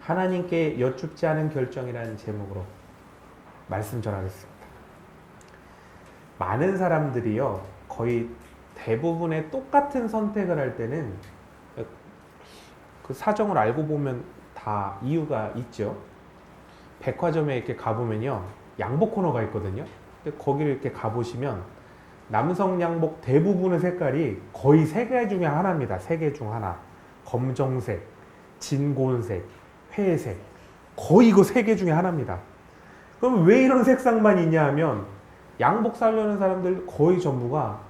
하나님께 여쭙지 않은 결정이라는 제목으로 말씀 전하겠습니다. 많은 사람들이요, 거의 대부분의 똑같은 선택을 할 때는 그 사정을 알고 보면 다 이유가 있죠. 백화점에 이렇게 가보면요, 양복 코너가 있거든요. 근데 거기를 이렇게 가보시면 남성 양복 대부분의 색깔이 거의 세 개 중에 하나입니다. 세 개 중 하나. 검정색, 진곤색, 회색. 거의 이거 세 개 중에 하나입니다. 그럼 왜 이런 색상만 있냐 하면 양복 사려는 사람들 거의 전부가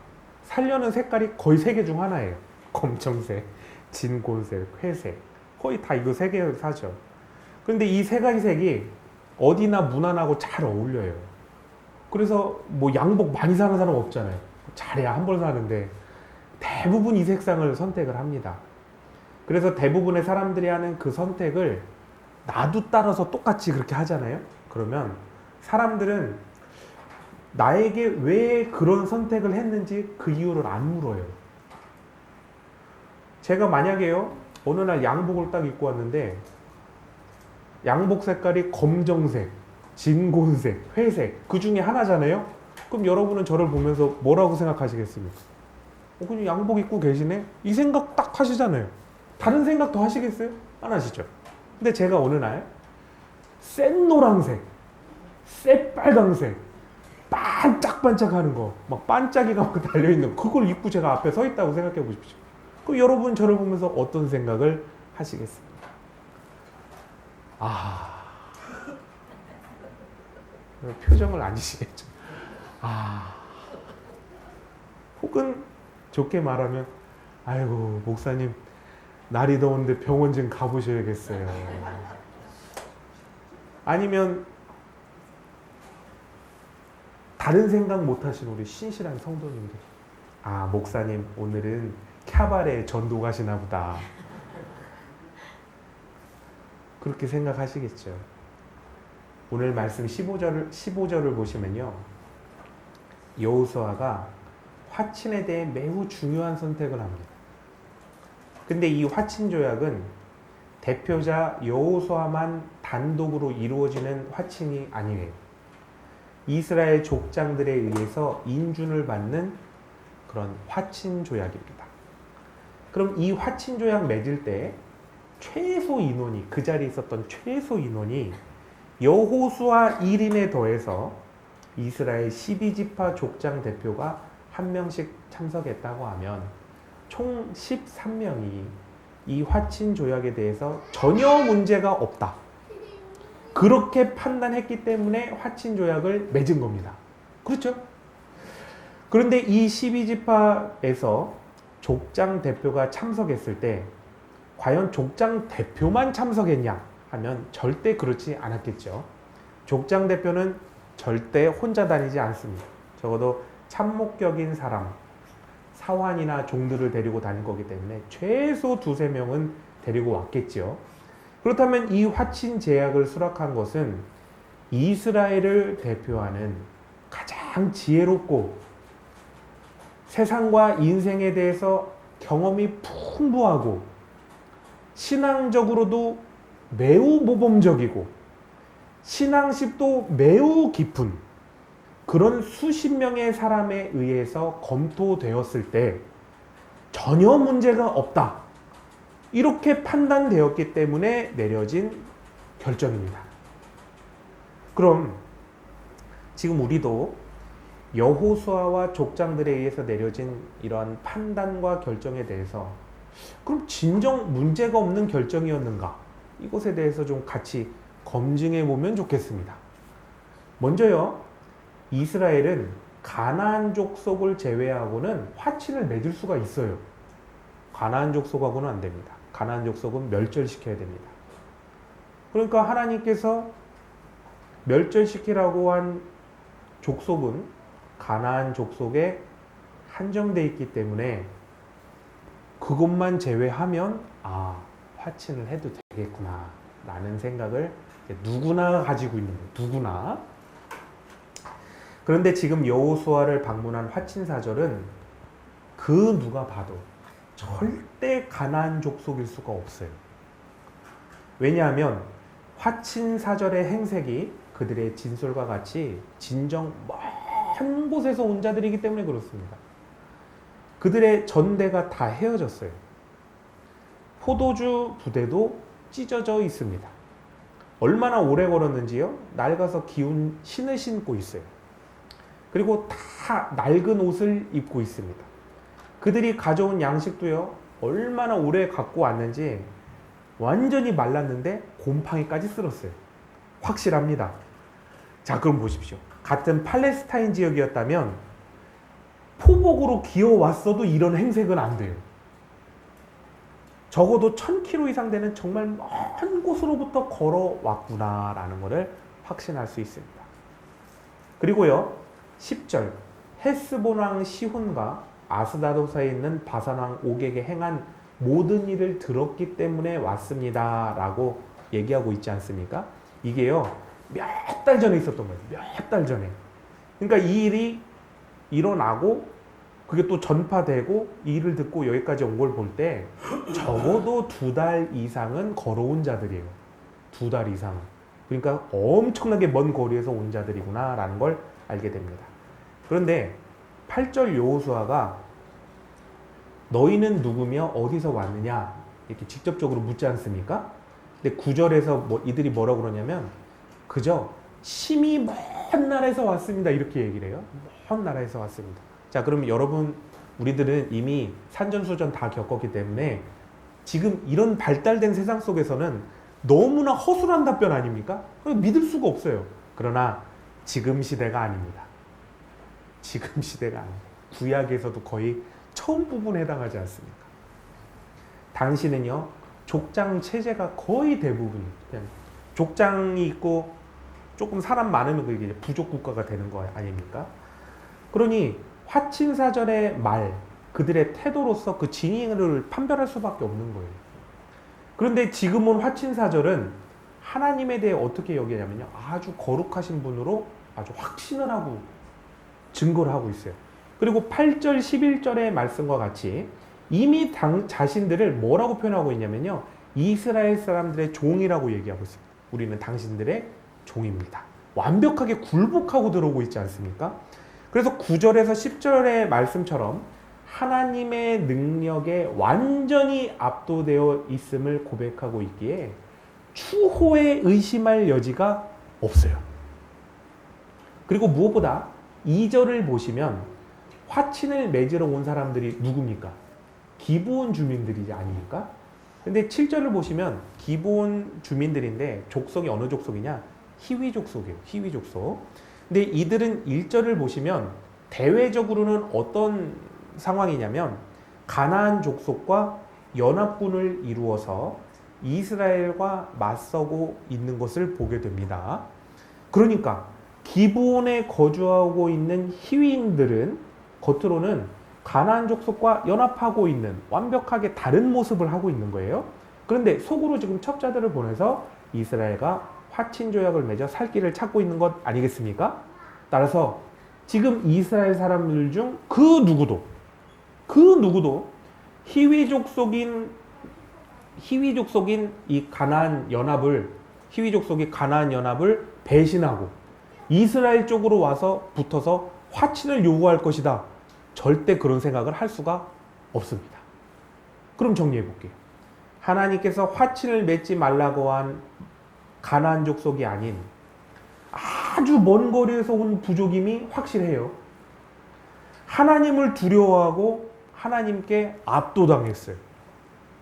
사려는 색깔이 거의 세 개 중 하나예요. 검정색, 진곤색, 회색. 거의 다 이거 세 개 사죠. 그런데 이 세 가지 색이 어디나 무난하고 잘 어울려요. 그래서 뭐 양복 많이 사는 사람 없잖아요. 잘해야 한 벌 사는데 대부분 이 색상을 선택을 합니다. 그래서 대부분의 사람들이 하는 그 선택을 나도 따라서 똑같이 그렇게 하잖아요. 그러면 사람들은 나에게 왜 그런 선택을 했는지 그 이유를 안 물어요. 제가 만약에요, 어느 날 양복을 딱 입고 왔는데 양복 색깔이 검정색, 진곤색, 회색 그 중에 하나잖아요. 그럼 여러분은 저를 보면서 뭐라고 생각하시겠습니까? 그냥 양복 입고 계시네? 이 생각 딱 하시잖아요. 다른 생각 더 하시겠어요? 안 하시죠. 근데 제가 어느 날 센 노란색, 센 빨강색, 반짝반짝하는 거, 막 반짝이가 막 달려있는 그걸 입고 제가 앞에 서 있다고 생각해 보십시오. 그럼 여러분 저를 보면서 어떤 생각을 하시겠습니까? 표정을 안 지시겠죠. 혹은 좋게 말하면, 아이고 목사님 날이 더운데 병원 좀 가보셔야겠어요. 아니면 다른 생각 못 하신 우리 신실한 성도님들, 목사님 오늘은 캬바레 전도 가시나 보다, 그렇게 생각하시겠죠. 오늘 말씀 15절을 보시면요, 여호수아가 화친에 대해 매우 중요한 선택을 합니다. 근데 이 화친 조약은 대표자 여호수아만 단독으로 이루어지는 화친이 아니에요. 이스라엘 족장들에 의해서 인준을 받는 그런 화친 조약입니다. 그럼 이 화친 조약 맺을 때 최소 인원이, 그 자리에 있었던 최소 인원이 여호수아 1인에 더해서 이스라엘 12지파 족장 대표가 한 명씩 참석했다고 하면 총 13명이 이 화친 조약에 대해서 전혀 문제가 없다, 그렇게 판단했기 때문에 화친 조약을 맺은 겁니다. 그렇죠? 그런데 이 12지파에서 족장 대표가 참석했을 때 과연 족장 대표만 참석했냐 하면 절대 그렇지 않았겠죠. 족장 대표는 절대 혼자 다니지 않습니다. 적어도 참목격인 사람, 사환이나 종들을 데리고 다닌 거기 때문에 최소 두세 명은 데리고 왔겠죠. 그렇다면 이 화친 제약을 수락한 것은 이스라엘을 대표하는 가장 지혜롭고 세상과 인생에 대해서 경험이 풍부하고 신앙적으로도 매우 모범적이고 신앙식도 매우 깊은 그런 수십 명의 사람에 의해서 검토되었을 때 전혀 문제가 없다, 이렇게 판단되었기 때문에 내려진 결정입니다. 그럼 지금 우리도 여호수아와 족장들에 의해서 내려진 이러한 판단과 결정에 대해서 그럼 진정 문제가 없는 결정이었는가, 이것에 대해서 좀 같이 검증해 보면 좋겠습니다. 먼저요, 이스라엘은 가나안 족속을 제외하고는 화친을 맺을 수가 있어요. 가나안 족속하고는 안 됩니다. 가나안 족속은 멸절시켜야 됩니다. 그러니까 하나님께서 멸절시키라고 한 족속은 가나안 족속에 한정되어 있기 때문에 그것만 제외하면 화친을 해도 되겠구나 라는 생각을 누구나 가지고 있는 거예요. 누구나. 그런데 지금 여호수아를 방문한 화친 사절은 그 누가 봐도 절대 가나안 족속일 수가 없어요. 왜냐하면 화친사절의 행색이 그들의 진술과 같이 진정 먼 곳에서 온 자들이기 때문에 그렇습니다. 그들의 전대가 다 헤어졌어요. 포도주 부대도 찢어져 있습니다. 얼마나 오래 걸었는지요? 낡아서 기운 신을 신고 있어요. 그리고 다 낡은 옷을 입고 있습니다. 그들이 가져온 양식도요, 얼마나 오래 갖고 왔는지 완전히 말랐는데 곰팡이까지 쓸었어요. 확실합니다. 자, 그럼 보십시오. 같은 팔레스타인 지역이었다면 포복으로 기어왔어도 이런 행색은 안 돼요. 적어도 1000km 이상 되는 정말 먼 곳으로부터 걸어왔구나라는 것을 확신할 수 있습니다. 그리고요, 10절 헤스본 왕 시혼과 아스다도사에 있는 바산 왕 옥에게 행한 모든 일을 들었기 때문에 왔습니다 라고 얘기하고 있지 않습니까? 이게요, 몇 달 전에 있었던 거예요. 몇 달 전에. 그러니까 이 일이 일어나고 그게 또 전파되고 이 일을 듣고 여기까지 온 걸 볼 때 적어도 2달 이상은 걸어온 자들이에요. 2달 이상은. 그러니까 엄청나게 먼 거리에서 온 자들이구나 라는 걸 알게 됩니다. 그런데 8절 여호수아가 너희는 누구며 어디서 왔느냐 이렇게 직접적으로 묻지 않습니까? 근데 9절에서 이들이 뭐라고 그러냐면 그저 심히 먼 나라에서 왔습니다 이렇게 얘기를 해요. 먼 나라에서 왔습니다. 자, 그럼 여러분, 우리들은 이미 산전수전 다 겪었기 때문에 지금 이런 발달된 세상 속에서는 너무나 허술한 답변 아닙니까? 믿을 수가 없어요. 그러나 지금 시대가 아닙니다. 지금 시대가 아닙니다. 구약에서도 거의 처음 부분에 해당하지 않습니까? 당시는요, 족장 체제가 거의 대부분 그냥 족장이 있고 조금 사람 많으면 그게 부족 국가가 되는 거 아닙니까? 그러니 화친사절의 말, 그들의 태도로서 그 진위를 판별할 수밖에 없는 거예요. 그런데 지금은 화친사절은 하나님에 대해 어떻게 여기냐면요, 아주 거룩하신 분으로 아주 확신을 하고 증거를 하고 있어요. 그리고 8절 11절의 말씀과 같이 이미 자신들을 뭐라고 표현하고 있냐면요, 이스라엘 사람들의 종이라고 얘기하고 있습니다. 우리는 당신들의 종입니다. 완벽하게 굴복하고 들어오고 있지 않습니까? 그래서 9절에서 10절의 말씀처럼 하나님의 능력에 완전히 압도되어 있음을 고백하고 있기에 추호에 의심할 여지가 없어요. 그리고 무엇보다 2절을 보시면 화친을 맺으러 온 사람들이 누굽니까? 기브온 주민들이지 아닙니까? 근데 7절을 보시면 기브온 주민들인데 족속이 어느 족속이냐? 히위 족속이에요. 히위 족속. 근데 이들은 1절을 보시면 대외적으로는 어떤 상황이냐면 가나안 족속과 연합군을 이루어서 이스라엘과 맞서고 있는 것을 보게 됩니다. 그러니까 기브온에 거주하고 있는 히위인들은 겉으로는 가나안 족속과 연합하고 있는 완벽하게 다른 모습을 하고 있는 거예요. 그런데 속으로 지금 첩자들을 보내서 이스라엘과 화친 조약을 맺어 살 길을 찾고 있는 것 아니겠습니까? 따라서 지금 이스라엘 사람들 중 그 누구도 히위 족속인 이 가나안 연합을 배신하고 이스라엘 쪽으로 와서 붙어서 화친을 요구할 것이다. 절대 그런 생각을 할 수가 없습니다. 그럼 정리해 볼게요. 하나님께서 화친을 맺지 말라고 한 가나안 족속이 아닌 아주 먼 거리에서 온 부족임이 확실해요. 하나님을 두려워하고 하나님께 압도당했어요.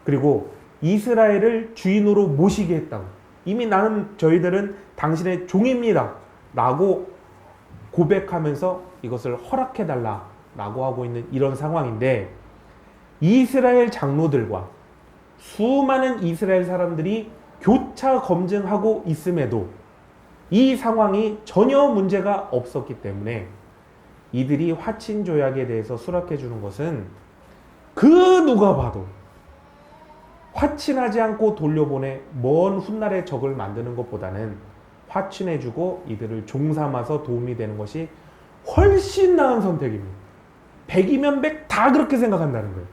그리고 이스라엘을 주인으로 모시게 했다고. 이미 저희들은 당신의 종입니다 라고 고백하면서 이것을 허락해달라 라고 하고 있는 이런 상황인데, 이스라엘 장로들과 수많은 이스라엘 사람들이 교차 검증하고 있음에도 이 상황이 전혀 문제가 없었기 때문에 이들이 화친 조약에 대해서 수락해 주는 것은 그 누가 봐도 화친하지 않고 돌려보내 먼 훗날의 적을 만드는 것보다는 화친해 주고 이들을 종삼아서 도움이 되는 것이 훨씬 나은 선택입니다. 100이면 100 다 그렇게 생각한다는 거예요.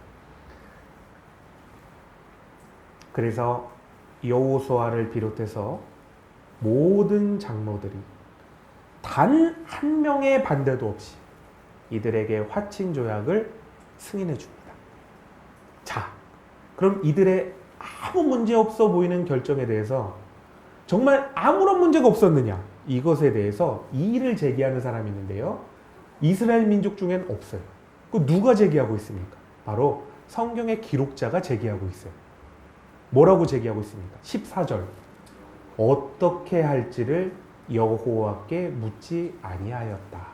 그래서 여호수아를 비롯해서 모든 장로들이 단 한 명의 반대도 없이 이들에게 화친 조약을 승인해 줍니다. 자, 그럼 이들의 아무 문제 없어 보이는 결정에 대해서 정말 아무런 문제가 없었느냐? 이것에 대해서 이의를 제기하는 사람이 있는데요. 이스라엘 민족 중엔 없어요. 그 누가 제기하고 있습니까? 바로 성경의 기록자가 제기하고 있어요. 뭐라고 제기하고 있습니까? 14절. 어떻게 할지를 여호와께 묻지 아니하였다.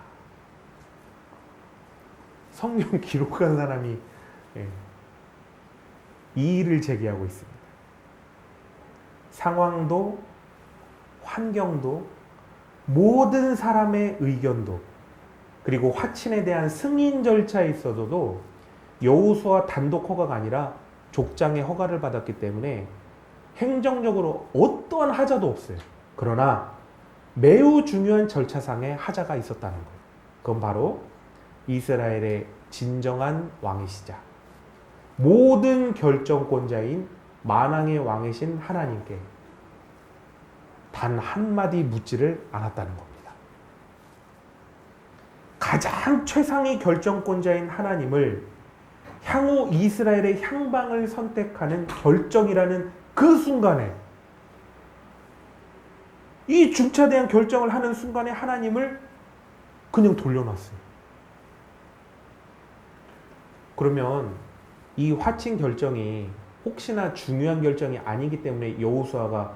성경 기록한 사람이 이의를 제기하고 있습니다. 상황도 환경도 모든 사람의 의견도 그리고 화친에 대한 승인 절차에 있어서도 여호수아 단독 허가가 아니라 족장의 허가를 받았기 때문에 행정적으로 어떠한 하자도 없어요. 그러나 매우 중요한 절차상의 하자가 있었다는 거예요. 그건 바로 이스라엘의 진정한 왕이시자 모든 결정권자인 만왕의 왕이신 하나님께 단 한마디 묻지를 않았다는 겁니다. 가장 최상의 결정권자인 하나님을 향후 이스라엘의 향방을 선택하는 결정이라는 그 순간에 이 중차대한 결정을 하는 순간에 하나님을 그냥 돌려놨어요. 그러면 이 화친 결정이 혹시나 중요한 결정이 아니기 때문에 여호수아가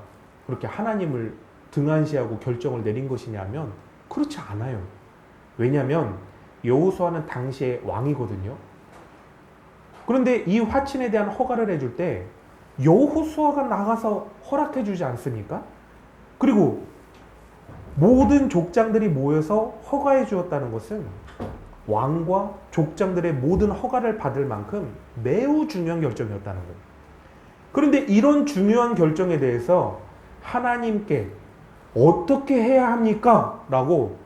그렇게 하나님을 등한시하고 결정을 내린 것이냐면 그렇지 않아요. 왜냐하면 여호수아는 당시에 왕이거든요. 그런데 이 화친에 대한 허가를 해줄 때 여호수아가 나가서 허락해 주지 않습니까? 그리고 모든 족장들이 모여서 허가해 주었다는 것은 왕과 족장들의 모든 허가를 받을 만큼 매우 중요한 결정이었다는 거예요. 그런데 이런 중요한 결정에 대해서 하나님께 어떻게 해야 합니까? 라고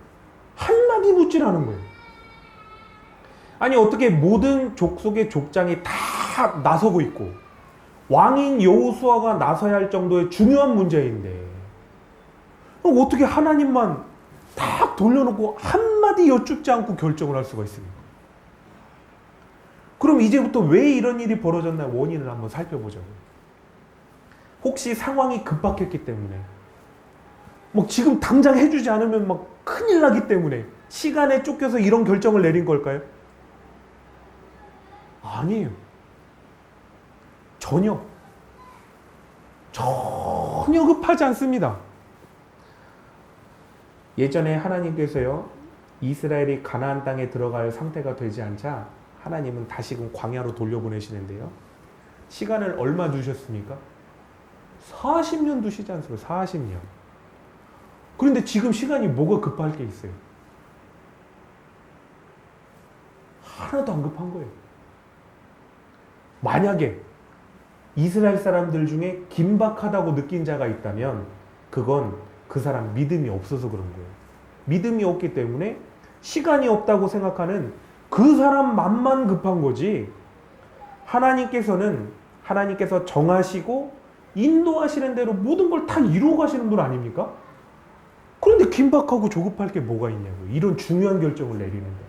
한마디 묻질 않은 거예요. 아니 어떻게 모든 족속의 족장이 다 나서고 있고 왕인 여호수아가 나서야 할 정도의 중요한 문제인데 어떻게 하나님만 딱 돌려놓고 한마디 여쭙지 않고 결정을 할 수가 있습니까? 그럼 이제부터 왜 이런 일이 벌어졌나 원인을 한번 살펴보자고요. 혹시 상황이 급박했기 때문에 뭐 지금 당장 해주지 않으면 막 큰일 나기 때문에 시간에 쫓겨서 이런 결정을 내린 걸까요? 아니에요. 전혀 급하지 않습니다. 예전에 하나님께서요 이스라엘이 가나안 땅에 들어갈 상태가 되지 않자 하나님은 다시금 광야로 돌려보내시는데요. 시간을 얼마 두셨습니까? 40년 두시지 않습니까? 40년. 그런데 지금 시간이 뭐가 급할 게 있어요? 하나도 안 급한 거예요. 만약에 이스라엘 사람들 중에 긴박하다고 느낀 자가 있다면 그건 그 사람 믿음이 없어서 그런 거예요. 믿음이 없기 때문에 시간이 없다고 생각하는 그 사람 맘만 급한 거지 하나님께서 정하시고 인도하시는 대로 모든 걸 다 이루어 가시는 분 아닙니까? 그런데 긴박하고 조급할 게 뭐가 있냐고요. 이런 중요한 결정을 내리는데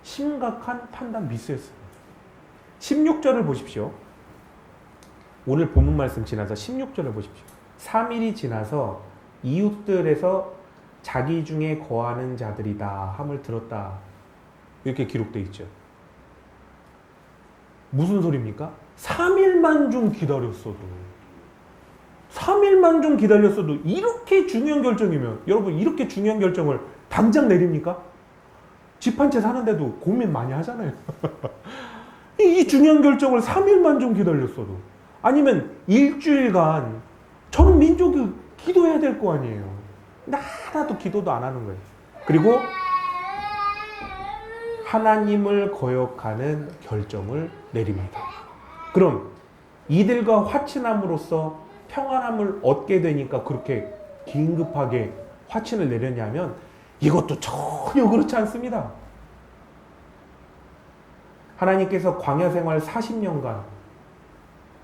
심각한 판단 미스였습니다. 16절을 보십시오. 오늘 본문 말씀 지나서 16절을 보십시오. 3일이 지나서 이웃들에서 자기 중에 거하는 자들이다 함을 들었다. 이렇게 기록되어 있죠. 무슨 소리입니까? 3일만 좀 기다렸어도 이렇게 중요한 결정이면 여러분 이렇게 중요한 결정을 당장 내립니까? 집 한 채 사는데도 고민 많이 하잖아요. 이 중요한 결정을 3일만 좀 기다렸어도 아니면 일주일간 전 민족이 기도해야 될 거 아니에요. 근데 하나도 기도도 안 하는 거예요. 그리고 하나님을 거역하는 결정을 내립니다. 그럼 이들과 화친함으로써 평안함을 얻게 되니까 그렇게 긴급하게 화친을 내렸냐면 이것도 전혀 그렇지 않습니다. 하나님께서 광야 생활 40년간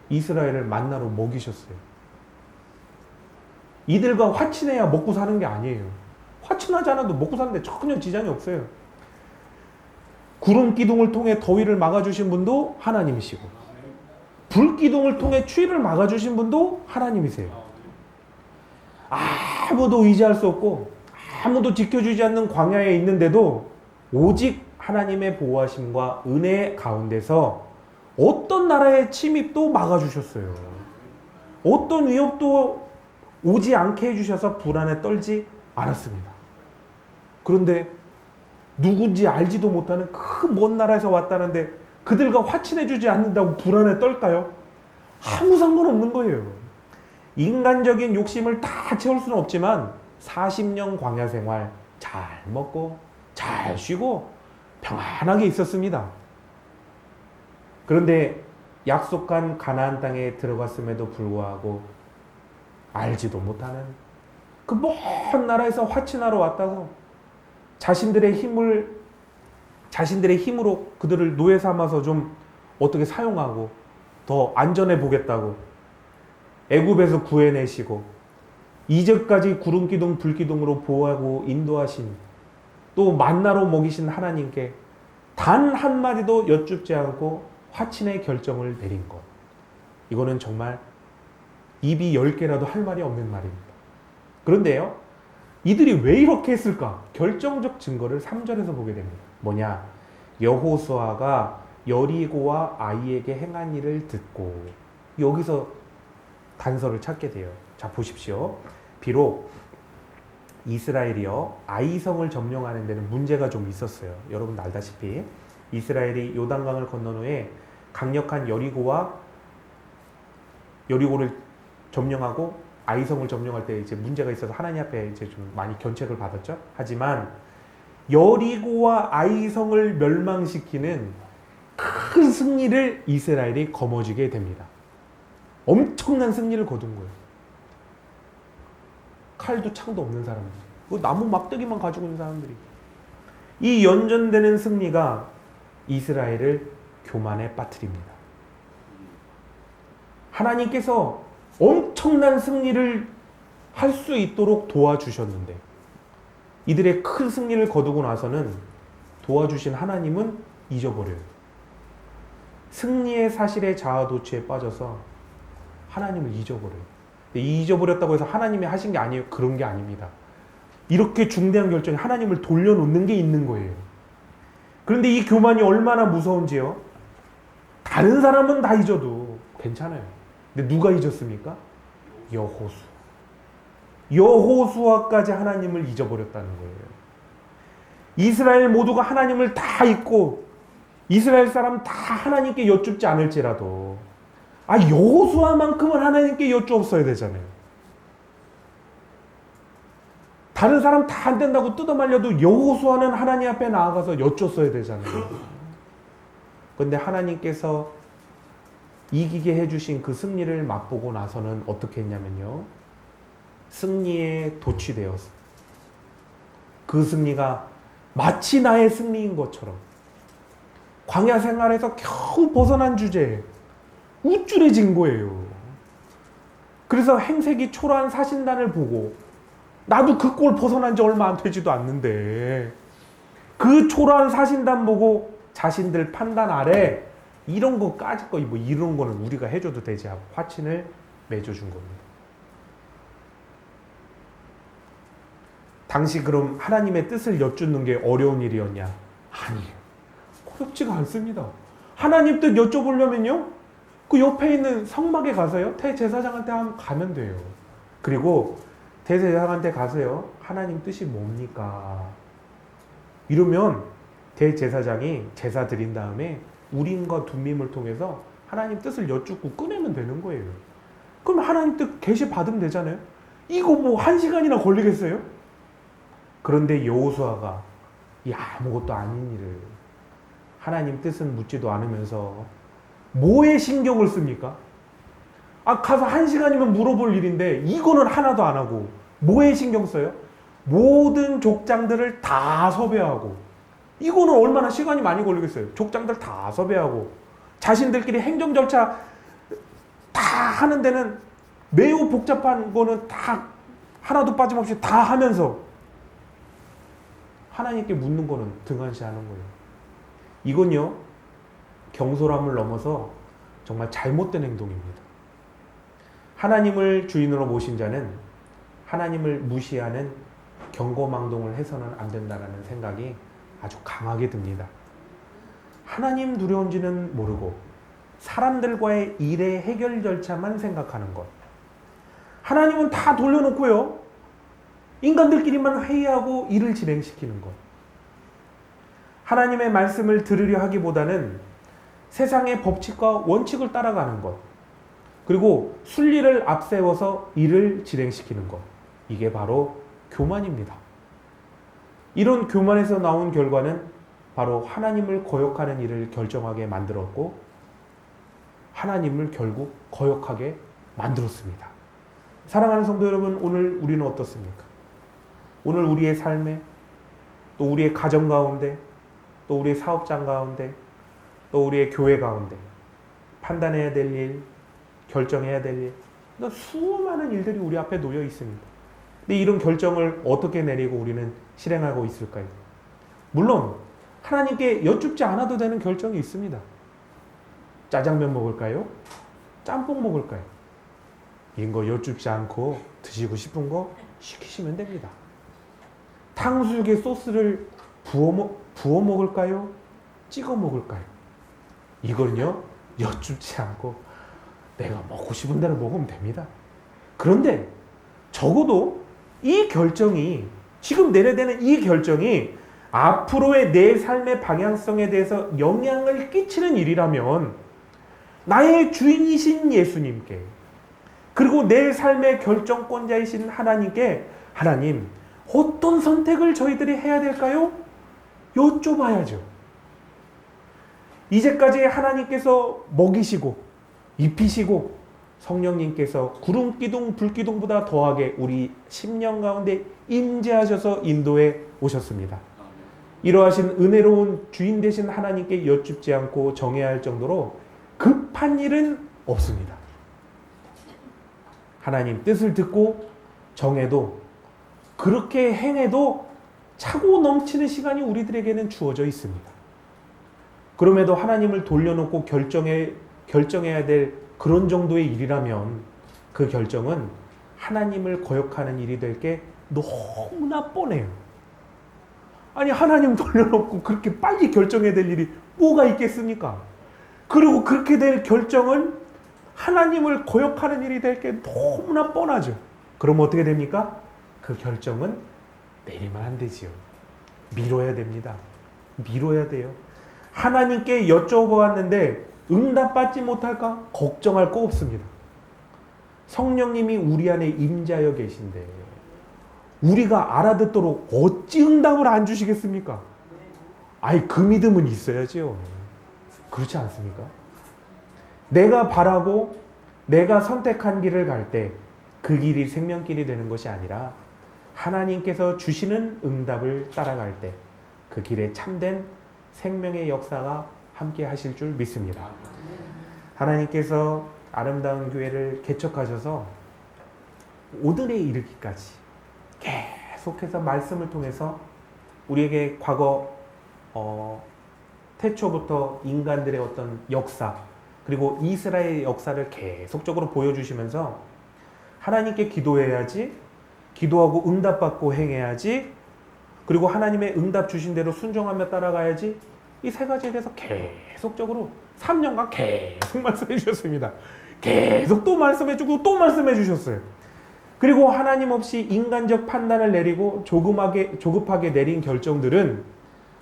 이스라엘을 만나로 먹이셨어요. 이들과 화친해야 먹고 사는 게 아니에요. 화친하지 않아도 먹고 사는데 전혀 지장이 없어요. 구름 기둥을 통해 더위를 막아주신 분도 하나님이시고, 불 기둥을 통해 추위를 막아주신 분도 하나님이세요. 아무도 의지할 수 없고 아무도 지켜주지 않는 광야에 있는데도 오직 하나님의 보호하심과 은혜 가운데서 어떤 나라의 침입도 막아주셨어요. 어떤 위협도 오지 않게 해주셔서 불안에 떨지 않았습니다. 그런데 누군지 알지도 못하는 그 먼 나라에서 왔다는데 그들과 화친해주지 않는다고 불안에 떨까요? 아무 상관없는 거예요. 인간적인 욕심을 다 채울 수는 없지만 40년 광야 생활 잘 먹고 잘 쉬고 평안하게 있었습니다. 그런데 약속한 가나안 땅에 들어갔음에도 불구하고 알지도 못하는 그 먼 나라에서 화친하러 왔다고 자신들의 힘으로 그들을 노예 삼아서 좀 어떻게 사용하고 더 안전해 보겠다고 애굽에서 구해내시고 이제까지 구름기둥 불기둥으로 보호하고 인도하신, 또 만나로 먹이신 하나님께 단 한마디도 여쭙지 않고 화친의 결정을 내린 것, 이거는 정말 입이 10개라도 할 말이 없는 말입니다. 그런데요, 이들이 왜 이렇게 했을까? 결정적 증거를 3절에서 보게 됩니다. 뭐냐? 여호수아가 여리고와 아이에게 행한 일을 듣고, 여기서 단서를 찾게 돼요. 자, 보십시오. 비록 이스라엘이요 아이성을 점령하는 데는 문제가 좀 있었어요. 여러분도 알다시피 이스라엘이 요단강을 건넌 후에 강력한 여리고를 점령하고 아이성을 점령할 때 이제 문제가 있어서 하나님 앞에 이제 좀 많이 견책을 받았죠. 하지만 여리고와 아이성을 멸망시키는 큰 승리를 이스라엘이 거머쥐게 됩니다. 엄청난 승리를 거둔 거예요. 칼도 창도 없는 사람들, 나무 막대기만 가지고 있는 사람들이, 이 연전되는 승리가 이스라엘을 교만에 빠뜨립니다. 하나님께서 엄청난 승리를 할 수 있도록 도와주셨는데 이들의 큰 승리를 거두고 나서는 도와주신 하나님은 잊어버려요. 승리의 사실에 자아도취에 빠져서 하나님을 잊어버려요. 잊어버렸다고 해서 하나님이 하신 게 아니에요. 그런 게 아닙니다. 이렇게 중대한 결정에 하나님을 돌려놓는 게 있는 거예요. 그런데 이 교만이 얼마나 무서운지요. 다른 사람은 다 잊어도 괜찮아요. 근데 누가 잊었습니까? 여호수아까지 하나님을 잊어버렸다는 거예요. 이스라엘 모두가 하나님을 다 잊고 이스라엘 사람 다 하나님께 여쭙지 않을지라도 여호수아만큼은 하나님께 여쭈었어야 되잖아요. 다른 사람 다 안 된다고 뜯어말려도 여호수아는 하나님 앞에 나아가서 여쭈었어야 되잖아요. 그런데 하나님께서 이기게 해주신 그 승리를 맛보고 나서는 어떻게 했냐면요, 승리에 도취되었어. 그 승리가 마치 나의 승리인 것처럼 광야 생활에서 겨우 벗어난 주제에 우쭐해진 거예요. 그래서 행색이 초라한 사신단을 보고, 나도 그 꼴 벗어난 지 얼마 안 되지도 않는데 그 초라한 사신단 보고 자신들 판단 아래 이런 거까짓 거 뭐 이런 거는 우리가 해줘도 되지 하고 화친을 맺어준 겁니다. 당시 그럼 하나님의 뜻을 여쭙는 게 어려운 일이었냐? 아니에요. 어렵지가 않습니다. 하나님 뜻 여쭤보려면요, 그 옆에 있는 성막에 가서요, 대제사장한테 가면 돼요. 그리고 대제사장한테 가서요, 하나님 뜻이 뭡니까? 이러면 대제사장이 제사 드린 다음에 우림과 둠밈을 통해서 하나님 뜻을 여쭙고 꺼내면 되는 거예요. 그럼 하나님 뜻 계시 받으면 되잖아요. 이거 뭐 1시간이나 걸리겠어요? 그런데 여호수아가 이 아무것도 아닌 일을 하나님 뜻은 묻지도 않으면서 뭐에 신경을 씁니까? 가서 1시간이면 물어볼 일인데 이거는 하나도 안 하고 뭐에 신경 써요? 모든 족장들을 다 섭외하고, 이거는 얼마나 시간이 많이 걸리겠어요. 족장들 다 섭외하고 자신들끼리 행정 절차 다 하는 데는 매우 복잡한 거는 다 하나도 빠짐없이 다 하면서 하나님께 묻는 거는 등한시하는 거예요. 이건요, 경솔함을 넘어서 정말 잘못된 행동입니다. 하나님을 주인으로 모신 자는 하나님을 무시하는 경거망동을 해서는 안 된다는 생각이 아주 강하게 듭니다. 하나님 두려운지는 모르고 사람들과의 일의 해결 절차만 생각하는 것. 하나님은 다 돌려놓고요, 인간들끼리만 회의하고 일을 진행시키는 것. 하나님의 말씀을 들으려 하기보다는 세상의 법칙과 원칙을 따라가는 것. 그리고 순리를 앞세워서 일을 진행시키는 것. 이게 바로 교만입니다. 이런 교만에서 나온 결과는 바로 하나님을 거역하는 일을 결정하게 만들었고 하나님을 결국 거역하게 만들었습니다. 사랑하는 성도 여러분, 오늘 우리는 어떻습니까? 오늘 우리의 삶에, 또 우리의 가정 가운데, 또 우리의 사업장 가운데, 또 우리의 교회 가운데 판단해야 될 일, 결정해야 될 일, 수많은 일들이 우리 앞에 놓여 있습니다. 근데 이런 결정을 어떻게 내리고 우리는 실행하고 있을까요? 물론 하나님께 여쭙지 않아도 되는 결정이 있습니다. 짜장면 먹을까요? 짬뽕 먹을까요? 이런 거 여쭙지 않고 드시고 싶은 거 시키시면 됩니다. 탕수육에 소스를 부어 먹을까요? 찍어 먹을까요? 이건요, 여쭙지 않고 내가 먹고 싶은 대로 먹으면 됩니다. 그런데 적어도 이 결정이, 지금 내려야 되는 이 결정이 앞으로의 내 삶의 방향성에 대해서 영향을 끼치는 일이라면 나의 주인이신 예수님께, 그리고 내 삶의 결정권자이신 하나님께, 하나님, 어떤 선택을 저희들이 해야 될까요? 여쭤봐야죠. 이제까지 하나님께서 먹이시고 입히시고 성령님께서 구름 기둥 불 기둥보다 더하게 우리 심령 가운데 임재하셔서 인도해 오셨습니다. 이러하신 은혜로운 주인 되신 하나님께 여쭙지 않고 정해야 할 정도로 급한 일은 없습니다. 하나님 뜻을 듣고 정해도, 그렇게 행해도 차고 넘치는 시간이 우리들에게는 주어져 있습니다. 그럼에도 하나님을 돌려놓고 결정해야 될 그런 정도의 일이라면 그 결정은 하나님을 거역하는 일이 될 게 너무나 뻔해요. 아니, 하나님 돌려놓고 그렇게 빨리 결정해야 될 일이 뭐가 있겠습니까? 그리고 그렇게 될 결정은 하나님을 거역하는 일이 될 게 너무나 뻔하죠. 그럼 어떻게 됩니까? 그 결정은 내리면 안 되지요. 미뤄야 됩니다. 미뤄야 돼요. 하나님께 여쭤보았는데 응답받지 못할까? 걱정할 거 없습니다. 성령님이 우리 안에 임재하여 계신데 우리가 알아듣도록 어찌 응답을 안 주시겠습니까? 아이, 그 믿음은 있어야지요. 그렇지 않습니까? 내가 바라고 내가 선택한 길을 갈 때 그 길이 생명길이 되는 것이 아니라 하나님께서 주시는 응답을 따라갈 때 그 길에 참된 생명의 역사가 함께 하실 줄 믿습니다. 하나님께서 아름다운 교회를 개척하셔서 오늘에 이르기까지 계속해서 말씀을 통해서 우리에게 과거 태초부터 인간들의 어떤 역사, 그리고 이스라엘의 역사를 계속적으로 보여주시면서 하나님께 기도해야지, 기도하고 응답받고 행해야지, 그리고 하나님의 응답 주신 대로 순종하며 따라가야지, 이 세 가지에 대해서 계속적으로 3년간 계속 말씀해 주셨습니다. 계속 또 말씀해 주고 또 말씀해 주셨어요. 그리고 하나님 없이 인간적 판단을 내리고 조급하게 내린 결정들은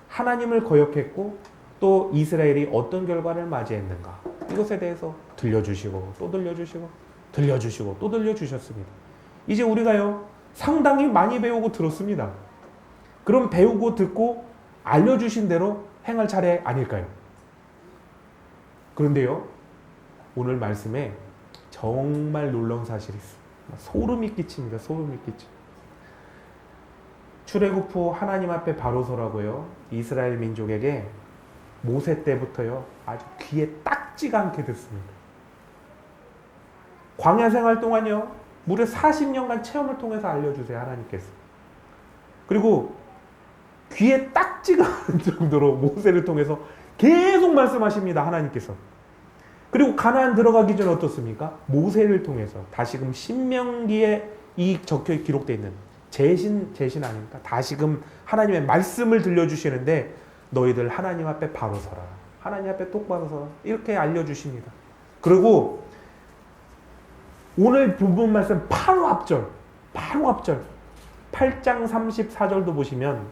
하나님을 거역했고 또 이스라엘이 어떤 결과를 맞이했는가, 이것에 대해서 들려주시고 또 들려주시고 들려주시고 또 들려주셨습니다. 이제 우리가요 상당히 많이 배우고 들었습니다. 그럼 배우고 듣고 알려주신 대로 행할 차례 아닐까요? 그런데요, 오늘 말씀에 정말 놀라운 사실이 있어요. 소름이 끼칩니다. 소름이 끼쳐. 출애굽 후 하나님 앞에 바로 서라고요, 이스라엘 민족에게 모세 때부터요 아주 귀에 딱지가 않게 듣습니다. 광야 생활 동안요 무려 40년간 체험을 통해서 알려주세요, 하나님께서. 그리고 귀에 딱지가 나는 정도로 모세를 통해서 계속 말씀하십니다, 하나님께서. 그리고 가나안 들어가기 전에 어떻습니까? 모세를 통해서 다시금 신명기에 이 적혀 기록되어 있는 제신 아닙니까? 다시금 하나님의 말씀을 들려주시는데 너희들 하나님 앞에 바로 서라. 하나님 앞에 똑바로 서라. 이렇게 알려주십니다. 그리고 오늘 부분 말씀 바로 앞절 8장 34절도 보시면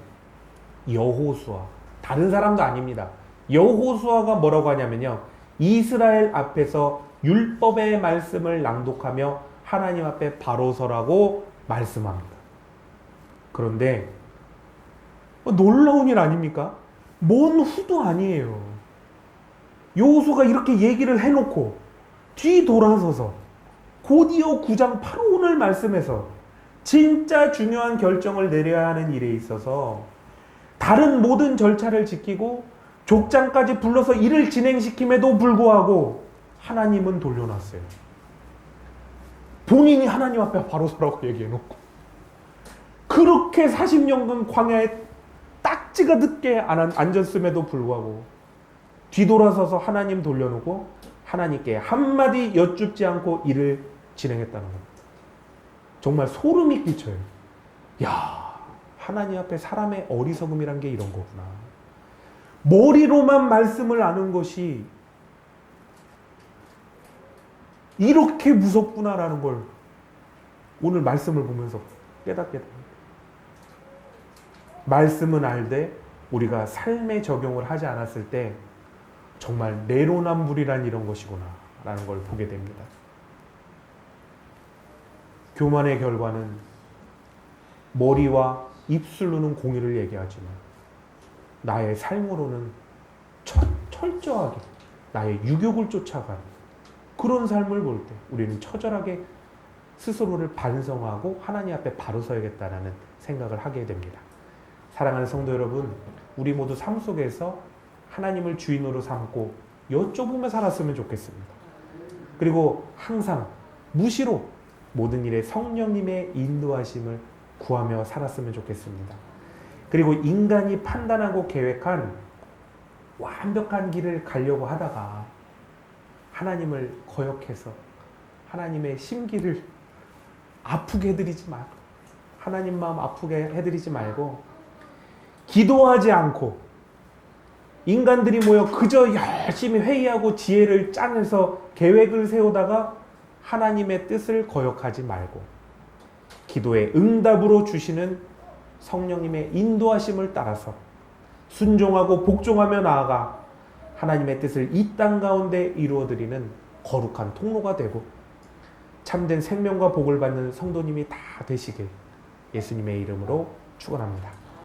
여호수아, 다른 사람도 아닙니다. 여호수아가 뭐라고 하냐면요, 이스라엘 앞에서 율법의 말씀을 낭독하며 하나님 앞에 바로 서라고 말씀합니다. 그런데 놀라운 일 아닙니까? 먼 후도 아니에요. 여호수아가 이렇게 얘기를 해놓고 뒤돌아서서 곧이어 9장 바로 오늘 말씀에서 진짜 중요한 결정을 내려야 하는 일에 있어서 다른 모든 절차를 지키고 족장까지 불러서 일을 진행시킴에도 불구하고 하나님은 돌려놨어요. 본인이 하나님 앞에 바로 서라고 얘기해놓고 그렇게 40년간 광야에 딱지가 늦게 앉았음에도 불구하고 뒤돌아서서 하나님 돌려놓고 하나님께 한마디 여쭙지 않고 일을 진행했다는 겁니다. 정말 소름이 끼쳐요. 야, 하나님 앞에 사람의 어리석음이란 게 이런 거구나. 머리로만 말씀을 아는 것이 이렇게 무섭구나라는 걸 오늘 말씀을 보면서 깨닫게 됩니다. 말씀은 알되 우리가 삶에 적용을 하지 않았을 때 정말 내로남불이란 이런 것이구나 라는 걸 보게 됩니다. 교만의 결과는 머리와 입술로는 공의를 얘기하지만 나의 삶으로는 철저하게 나의 유욕을 쫓아가는 그런 삶을 볼 때 우리는 처절하게 스스로를 반성하고 하나님 앞에 바로 서야겠다라는 생각을 하게 됩니다. 사랑하는 성도 여러분, 우리 모두 삶 속에서 하나님을 주인으로 삼고 여쭤보며 살았으면 좋겠습니다. 그리고 항상 무시로 모든 일에 성령님의 인도하심을 구하며 살았으면 좋겠습니다. 그리고 인간이 판단하고 계획한 완벽한 길을 가려고 하다가 하나님을 거역해서 하나님의 심기를 아프게 해드리지 말고, 하나님 마음 아프게 해드리지 말고, 기도하지 않고 인간들이 모여 그저 열심히 회의하고 지혜를 짜내서 계획을 세우다가 하나님의 뜻을 거역하지 말고 기도의 응답으로 주시는 성령님의 인도하심을 따라서 순종하고 복종하며 나아가 하나님의 뜻을 이 땅 가운데 이루어드리는 거룩한 통로가 되고 참된 생명과 복을 받는 성도님이 다 되시길 예수님의 이름으로 축원합니다.